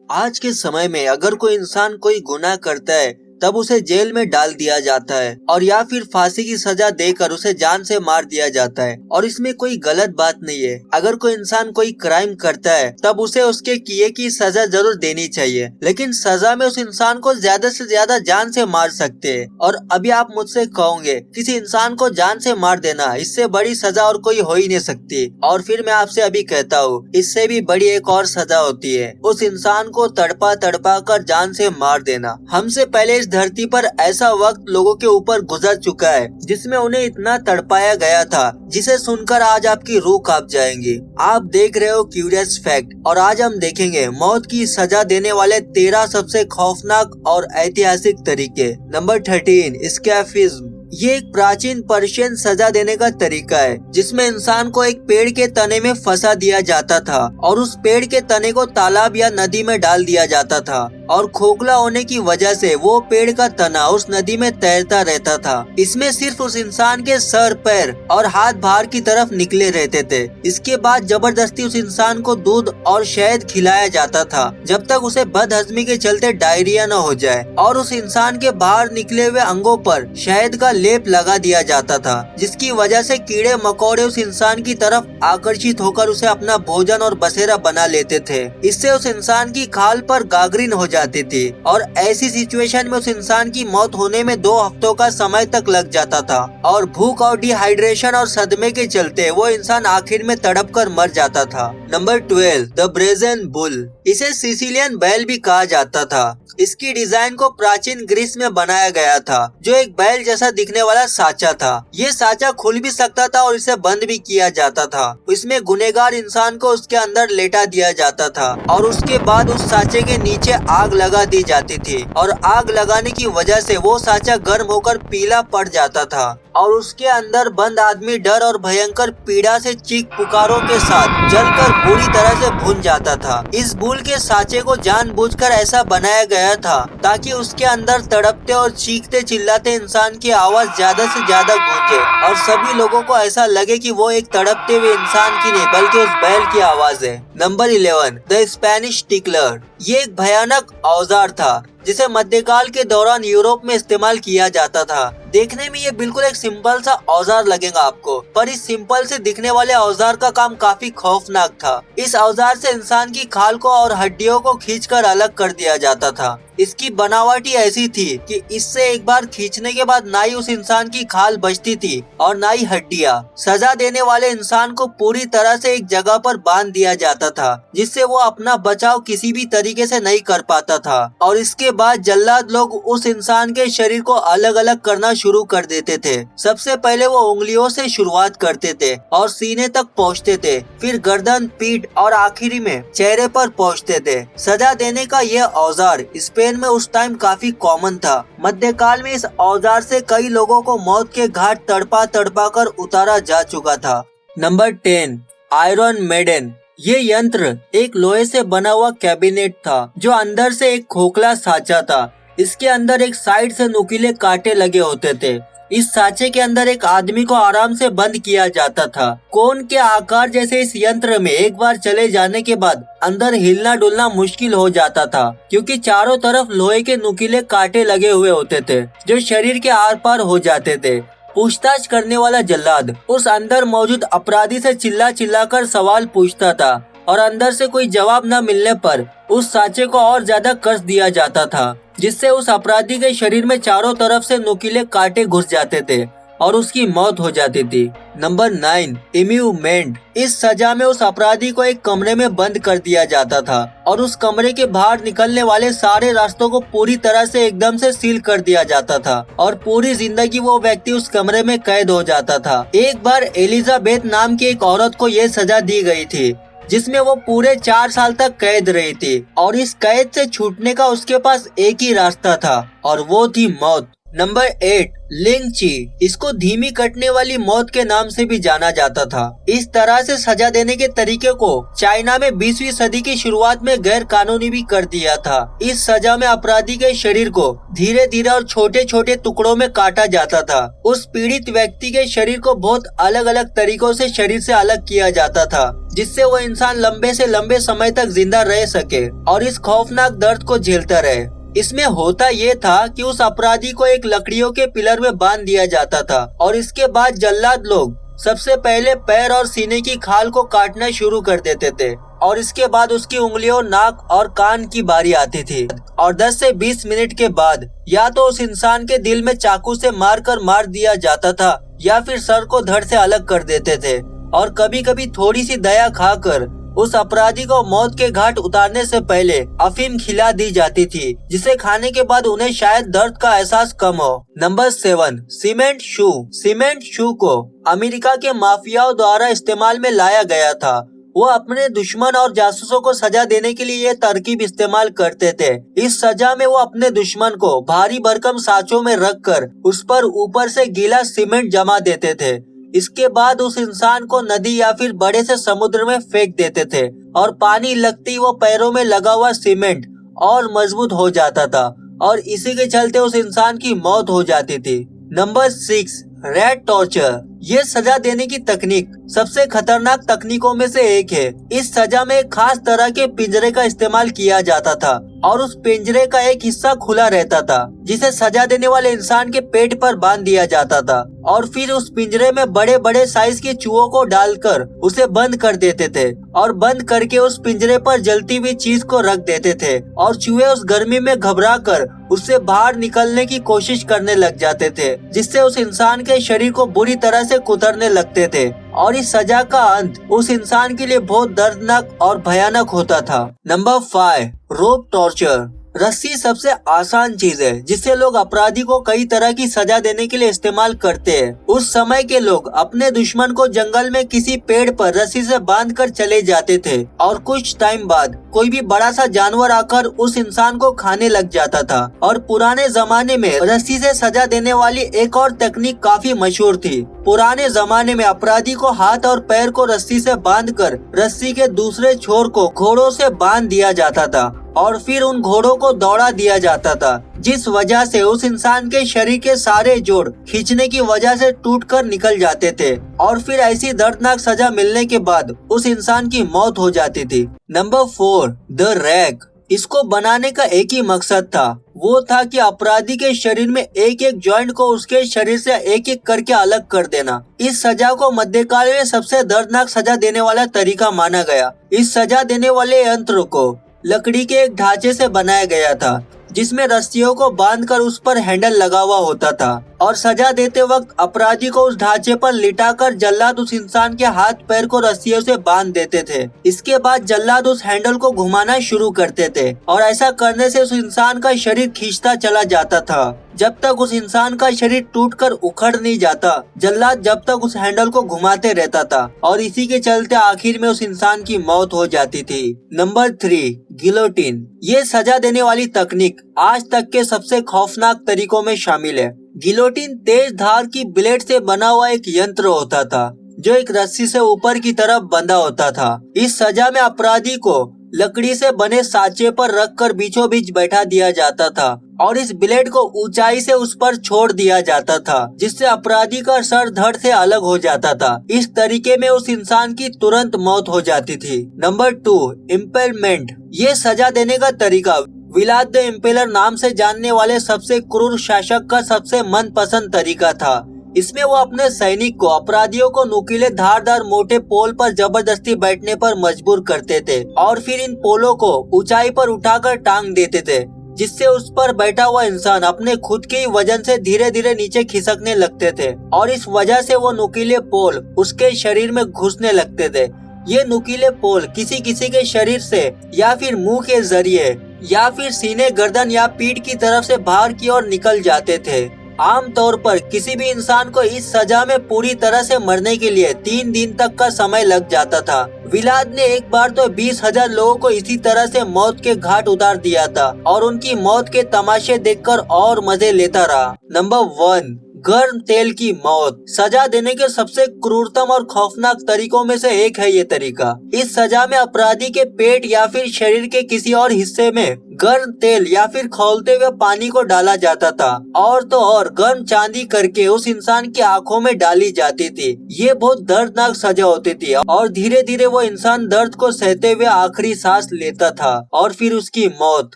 आज के समय में अगर कोई इंसान कोई गुनाह करता है तब उसे जेल में डाल दिया जाता है और या फिर फांसी की सजा देकर उसे जान से मार दिया जाता है। और इसमें कोई गलत बात नहीं है। अगर कोई इंसान कोई क्राइम करता है तब उसे उसके किए की सजा जरूर देनी चाहिए, लेकिन सजा में उस इंसान को ज्यादा से ज्यादा जान से मार सकते हैं। और अभी आप मुझसे कहोगे किसी इंसान को जान से मार देना, इससे बड़ी सजा और कोई हो ही नहीं सकती। और फिर मैं आपसे अभी कहता हूँ, इससे भी बड़ी एक और सजा होती है, उस इंसान को तड़पा तड़पा कर जान से मार देना। हमसे पहले इस धरती पर ऐसा वक्त लोगों के ऊपर गुजर चुका है जिसमें उन्हें इतना तड़पाया गया था जिसे सुनकर आज आपकी रूह कांप जाएंगी। आप देख रहे हो क्यूरियस फैक्ट, और आज हम देखेंगे मौत की सजा देने वाले 13 सबसे खौफनाक और ऐतिहासिक तरीके। Number 13, escapism. ये एक प्राचीन पर्शियन सजा देने का तरीका है जिसमें इंसान को एक पेड़ के तने में फंसा दिया जाता था और उस पेड़ के तने को तालाब या नदी में डाल दिया जाता था और खोखला होने की वजह से वो पेड़ का तना उस नदी में तैरता रहता था। इसमें सिर्फ उस इंसान के सर, पैर और हाथ बाहर की तरफ निकले रहते थे। इसके बाद जबरदस्ती उस इंसान को दूध और शहद खिलाया जाता था जब तक उसे बदहजमी के चलते डायरिया न हो जाए, और उस इंसान के बाहर निकले हुए अंगों पर शहद का लेप लगा दिया जाता था जिसकी वजह से कीड़े मकोड़े उस इंसान की तरफ आकर्षित होकर उसे अपना भोजन और बसेरा बना लेते थे। इससे उस इंसान की खाल पर गागरिन हो जाती थी और ऐसी सिचुएशन में उस इंसान की मौत होने में 2 हफ्तों का समय तक लग जाता था और भूख और डिहाइड्रेशन और सदमे के चलते वो इंसान आखिर में तड़प कर मर जाता था। Number 12, the brazen bull. इसे सिसिलियन बैल भी कहा जाता था। इसकी डिजाइन को प्राचीन ग्रीस में बनाया गया था जो एक बैल जैसा दिखने वाला साँचा था। ये साँचा खुल भी सकता था और इसे बंद भी किया जाता था। इसमें गुनहगार इंसान को उसके अंदर लेटा दिया जाता था और उसके बाद उस साँचे के नीचे आग लगा दी जाती थी और आग लगाने की वजह से वो साँचा गर्म होकर पीला पड़ जाता था और उसके अंदर बंद आदमी डर और भयंकर पीड़ा से चीख पुकारों के साथ जलकर बुरी तरह से भुन जाता था। इस बुल के साँचे को जानबूझकर ऐसा बनाया गया था ताकि उसके अंदर तड़पते और चीखते चिल्लाते इंसान की आवाज ज्यादा से ज्यादा गूंजे और सभी लोगों को ऐसा लगे कि वो एक तड़पते हुए इंसान की नहीं बल्कि उस बैल की आवाज है। Number 11, the Spanish tickler. ये एक भयानक औजार था जिसे मध्यकाल के दौरान यूरोप में इस्तेमाल किया जाता था। देखने में ये बिल्कुल एक सिंपल सा औजार लगेगा आपको, पर इस सिंपल से दिखने वाले औजार का काम काफी खौफनाक था। इस औजार से इंसान की खाल को और हड्डियों को खींचकर अलग कर दिया जाता था। इसकी बनावट ही ऐसी थी कि इससे एक बार खींचने के बाद ना ही उस इंसान की खाल बचती थी और ना ही हड्डियां। सजा देने वाले इंसान को पूरी तरह से एक जगह पर बांध दिया जाता था जिससे वो अपना बचाव किसी भी तरीके से नहीं कर पाता था और इसके बाद जल्लाद लोग उस इंसान के शरीर को अलग अलग करना शुरू कर देते थे। सबसे पहले वो उंगलियों से शुरुआत करते थे और सीने तक पहुँचते थे, फिर गर्दन, पीठ और आखिरी में चेहरे पर पहुँचते थे। सजा देने का यह औजार स्पेन में उस टाइम काफी कॉमन था। मध्यकाल में इस औजार से कई लोगों को मौत के घाट तड़पा तड़पा कर उतारा जा चुका था। Number 10, Iron Maiden. ये यंत्र एक लोहे से बना हुआ कैबिनेट था जो अंदर से एक खोखला साँचा था। इसके अंदर एक साइड से नुकीले कांटे लगे होते थे। इस साँचे के अंदर एक आदमी को आराम से बंद किया जाता था। कोन के आकार जैसे इस यंत्र में एक बार चले जाने के बाद अंदर हिलना डुलना मुश्किल हो जाता था क्योंकि चारों तरफ लोहे के नुकीले कांटे लगे हुए होते थे जो शरीर के आर पार हो जाते थे। पूछताछ करने वाला जल्लाद उस अंदर मौजूद अपराधी से चिल्ला चिल्ला कर सवाल पूछता था और अंदर से कोई जवाब न मिलने पर उस साँचे को और ज्यादा कस दिया जाता था जिससे उस अपराधी के शरीर में चारों तरफ से नुकीले कांटे घुस जाते थे और उसकी मौत हो जाती थी। नंबर 9, इम्यूमेंट। इस सजा में उस अपराधी को एक कमरे में बंद कर दिया जाता था और उस कमरे के बाहर निकलने वाले सारे रास्तों को पूरी तरह से एकदम से सील कर दिया जाता था और पूरी जिंदगी वो व्यक्ति उस कमरे में कैद हो जाता था। एक बार एलिजाबेथ नाम की एक औरत को ये सजा दी गई थी जिसमें वो पूरे 4 साल तक कैद रही थी और इस कैद से छूटने का उसके पास एक ही रास्ता था और वो थी मौत। नंबर 8, लिंग ची। इसको धीमी कटने वाली मौत के नाम से भी जाना जाता था। इस तरह से सजा देने के तरीके को चाइना में 20वीं सदी की शुरुआत में गैर कानूनी भी कर दिया था। इस सजा में अपराधी के शरीर को धीरे धीरे और छोटे छोटे टुकड़ों में काटा जाता था। उस पीड़ित व्यक्ति के शरीर को बहुत अलग अलग तरीकों से शरीर से अलग किया जाता था, जिससे वो इंसान लंबे से लंबे समय तक जिंदा रह सके और इस खौफनाक दर्द को झेलता रहे। इसमें होता ये था कि उस अपराधी को एक लकड़ियों के पिलर में बांध दिया जाता था और इसके बाद जल्लाद लोग सबसे पहले पैर और सीने की खाल को काटना शुरू कर देते थे और इसके बाद उसकी उंगलियों, नाक और कान की बारी आती थी और 10 से 20 मिनट के बाद या तो उस इंसान के दिल में चाकू से मार दिया जाता था या फिर सर को धड़ से अलग कर देते थे और कभी कभी थोड़ी सी दया खाकर उस अपराधी को मौत के घाट उतारने से पहले अफीम खिला दी जाती थी, जिसे खाने के बाद उन्हें शायद दर्द का एहसास कम हो। नंबर 7, सीमेंट शू। सीमेंट शू को अमेरिका के माफियाओं द्वारा इस्तेमाल में लाया गया था। वो अपने दुश्मन और जासूसों को सजा देने के लिए ये तरकीब इस्तेमाल करते थे। इस सजा में वो अपने दुश्मन को भारी भरकम साँचों में रखकर उस पर ऊपर से गीला सीमेंट जमा देते थे। इसके बाद उस इंसान को नदी या फिर बड़े से समुद्र में फेंक देते थे और पानी लगती वो पैरों में लगा हुआ सीमेंट और मजबूत हो जाता था और इसी के चलते उस इंसान की मौत हो जाती थी। Number 6, red torture. ये सजा देने की तकनीक सबसे खतरनाक तकनीकों में से एक है। इस सजा में एक खास तरह के पिंजरे का इस्तेमाल किया जाता था और उस पिंजरे का एक हिस्सा खुला रहता था, जिसे सजा देने वाले इंसान के पेट पर बांध दिया जाता था और फिर उस पिंजरे में बड़े बड़े साइज के चूहों को डालकर उसे बंद कर देते थे और बंद करके उस पिंजरे पर जलती हुई चीज को रख देते थे और चूहे उस गर्मी में घबराकर उससे बाहर निकलने की कोशिश करने लग जाते थे, जिससे उस इंसान के शरीर को बुरी तरह से कुतरने लगते थे और इस सजा का अंत उस इंसान के लिए बहुत दर्दनाक और भयानक होता था। नंबर 5, रोप टॉर्चर। रस्सी सबसे आसान चीज है जिससे लोग अपराधी को कई तरह की सजा देने के लिए इस्तेमाल करते हैं। उस समय के लोग अपने दुश्मन को जंगल में किसी पेड़ पर रस्सी से बांधकर चले जाते थे और कुछ टाइम बाद कोई भी बड़ा सा जानवर आकर उस इंसान को खाने लग जाता था। और पुराने जमाने में रस्सी से सजा देने वाली एक और तकनीक काफी मशहूर थी। पुराने जमाने में अपराधी को हाथ और पैर को रस्सी से बांधकर रस्सी के दूसरे छोर को घोड़ों से बांध दिया जाता था और फिर उन घोड़ों को दौड़ा दिया जाता था, जिस वजह से उस इंसान के शरीर के सारे जोड़ खींचने की वजह से टूटकर निकल जाते थे और फिर ऐसी दर्दनाक सजा मिलने के बाद उस इंसान की मौत हो जाती थी। Number 4, the rag. इसको बनाने का एक ही मकसद था, वो था कि अपराधी के शरीर में एक एक जॉइंट को उसके शरीर से एक एक करके अलग कर देना। इस सजा को मध्यकाल में सबसे दर्दनाक सजा देने वाला तरीका माना गया। इस सजा देने वाले यंत्र को लकड़ी के एक ढांचे से बनाया गया था, जिसमें रस्सियों को बांधकर उस पर हैंडल लगा हुआ होता था और सजा देते वक्त अपराधी को उस ढांचे पर लिटाकर जल्लाद उस इंसान के हाथ पैर को रस्सियों से बांध देते थे। इसके बाद जल्लाद उस हैंडल को घुमाना शुरू करते थे और ऐसा करने से उस इंसान का शरीर खींचता चला जाता था जब तक उस इंसान का शरीर टूटकर उखड़ नहीं जाता। जल्लाद जब तक उस हैंडल को घुमाते रहता था और इसी के चलते आखिर में उस इंसान की मौत हो जाती थी। Number 3, guillotine. ये सजा देने वाली तकनीक आज तक के सबसे खौफनाक तरीकों में शामिल है। गिलोटिन तेज धार की ब्लेड से बना हुआ एक यंत्र होता था जो एक रस्सी से ऊपर की तरफ बंधा होता था। इस सजा में अपराधी को लकड़ी से बने सांचे पर रखकर बीचों बीच बैठा दिया जाता था और इस ब्लेड को ऊंचाई से उस पर छोड़ दिया जाता था, जिससे अपराधी का सर धड़ से अलग हो जाता था। इस तरीके में उस इंसान की तुरंत मौत हो जाती थी। नंबर 2, इम्पेलमेंट। ये सजा देने का तरीका विलाद द इम्पेलर नाम से जानने वाले सबसे क्रूर शासक का सबसे मनपसंद तरीका था। इसमें वो अपने सैनिक को अपराधियों को नुकीले धारदार मोटे पोल पर जबरदस्ती बैठने पर मजबूर करते थे और फिर इन पोलों को ऊंचाई पर उठाकर टांग देते थे, जिससे उस पर बैठा हुआ इंसान अपने खुद के ही वजन से धीरे धीरे नीचे खिसकने लगते थे और इस वजह से वो नुकीले पोल उसके शरीर में घुसने लगते थे। ये नुकीले पोल किसी किसी के शरीर से या फिर मुंह के जरिए या फिर सीने, गर्दन या पीठ की तरफ से बाहर की ओर निकल जाते थे आम तौर पर किसी भी इंसान को इस सजा में पूरी तरह से मरने के लिए 3 दिन तक का समय लग जाता था। विलाद ने एक बार तो 20,000 लोगों को इसी तरह से मौत के घाट उतार दिया था और उनकी मौत के तमाशे देखकर और मजे लेता रहा। नंबर 1, गर्म तेल की मौत। सजा देने के सबसे क्रूरतम और खौफनाक तरीकों में से एक है ये तरीका। इस सजा में अपराधी के पेट या फिर शरीर के किसी और हिस्से में गर्म तेल या फिर खौलते हुए पानी को डाला जाता था और तो और गर्म चांदी करके उस इंसान की आंखों में डाली जाती थी। ये बहुत दर्दनाक सजा होती थी और धीरे धीरे वो इंसान दर्द को सहते हुए आखिरी सांस लेता था और फिर उसकी मौत।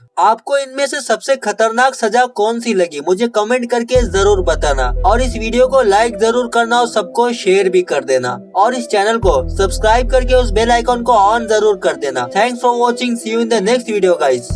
आपको इनमें से सबसे खतरनाक सजा कौन सी लगी मुझे कमेंट करके जरूर बताना और इस वीडियो को लाइक जरूर करना और सबको शेयर भी कर देना और इस चैनल को सब्सक्राइब करके उस बेल आइकॉन को ऑन जरूर कर देना। Thanks for watching, see you in the next video guys.